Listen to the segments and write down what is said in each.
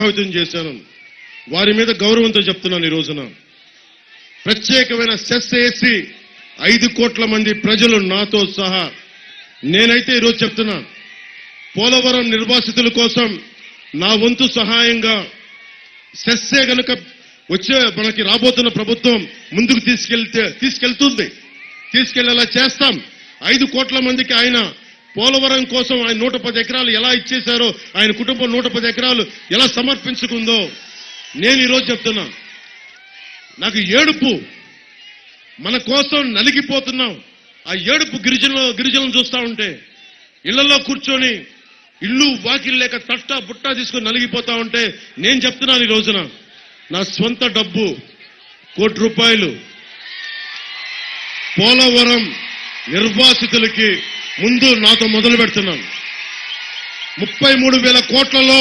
ప్రభావితం చేశాను. వారి మీద గౌరవంతో చెప్తున్నాను. ఈ రోజున ప్రత్యేకమైన సెస్ వేసి 5 కోట్ల మంది ప్రజలు నాతో సహా నేనైతే ఈరోజు చెప్తున్నా, పోలవరం నిర్వాసితుల కోసం నా వంతు సహాయంగా సెస్సే గనుక వచ్చే మనకి రాబోతున్న ప్రభుత్వం ముందుకు తీసుకెళ్లేలా చేస్తాం. 5 కోట్ల మందికి ఆయన పోలవరం కోసం ఆయన 110 ఎకరాలు ఎలా ఇచ్చేశారో, ఆయన కుటుంబం 110 ఎకరాలు ఎలా సమర్పించుకుందో నేను ఈరోజు చెప్తున్నా. నాకు ఏడుపు, మన కోసం నలిగిపోతున్నాం. ఆ ఏడుపు గిరిజనులను చూస్తా ఉంటే, ఇళ్లలో కూర్చొని ఇల్లు వాకిల్ లేక తట్టా బుట్టా తీసుకొని నలిగిపోతా ఉంటే నేను చెప్తున్నాను, ఈ రోజున నా స్వంత డబ్బు ₹1 కోటి పోలవరం నిర్వాసితులకి ముందు నాతో మొదలు పెడుతున్నాను. 33,000 కోట్లలో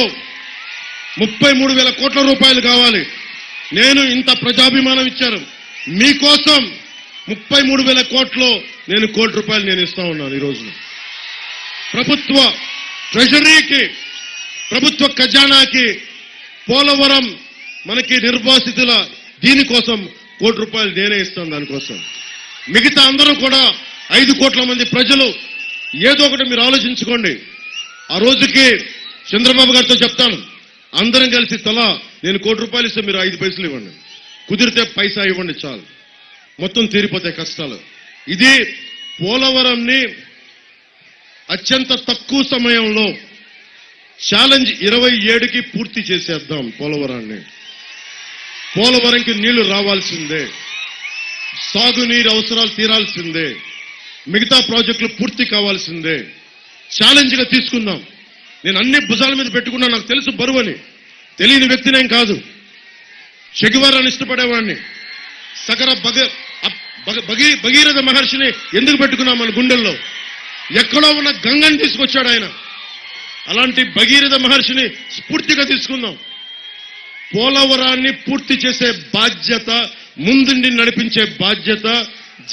33,000 కోట్ల రూపాయలు కావాలి. నేను ఇంత ప్రజాభిమానం ఇచ్చాను మీకోసం. 33,000 కోట్లు నేను ₹1 కోటి నేను ఇస్తా ఉన్నాను. ఈ రోజున ప్రభుత్వ ట్రెజరీకి, ప్రభుత్వ ఖజానాకి పోలవరం మనకి నిర్వాసితుల దీనికోసం ₹1 కోటి నేనే ఇస్తాను. దానికోసం మిగతా అందరూ కూడా 5 కోట్ల మంది ప్రజలు ఏదో ఒకటి మీరు ఆలోచించుకోండి. ఆ రోజుకి చంద్రబాబు గారితో చెప్తాను, అందరం కలిసి తలా నేను ₹1 కోటి ఇస్తే మీరు 5 పైసలు ఇవ్వండి, కుదిరితే పైసా ఇవ్వండి, చాలు, మొత్తం తీరిపోతాయి కష్టాలు. ఇది పోలవరంని అత్యంత తక్కువ సమయంలో ఛాలెంజ్ 27కి పూర్తి చేసేద్దాం. పోలవరంకి నీళ్లు రావాల్సిందే, సాగునీరు అవసరాలు తీరాల్సిందే, మిగతా ప్రాజెక్టులు పూర్తి కావాల్సిందే. ఛాలెంజ్ గా తీసుకుందాం. నేను అన్ని భుజాల మీద పెట్టుకున్నా. నాకు తెలుసు బరువని, తెలియని వ్యక్తినేం కాదు. చెగువారాన్ని ఇష్టపడేవాడిని. సగర భగీరథ మహర్షిని ఎందుకు పెట్టుకున్నాం మన గుండెల్లో? ఎక్కడో ఉన్న గంగని తీసుకొచ్చాడు ఆయన. అలాంటి భగీరథ మహర్షిని స్ఫూర్తిగా తీసుకుందాం. పోలవరాన్ని పూర్తి చేసే బాధ్యత, ముందుండి నడిపించే బాధ్యత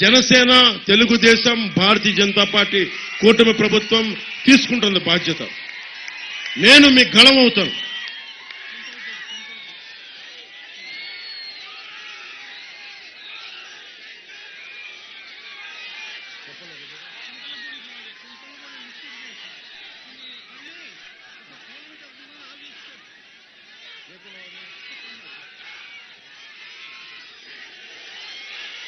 జనసేన, తెలుగుదేశం, భారతీయ జనతా పార్టీ కూటమి ప్రభుత్వం తీసుకుంటుంది బాధ్యత. నేను మీ గళం అవుతాను.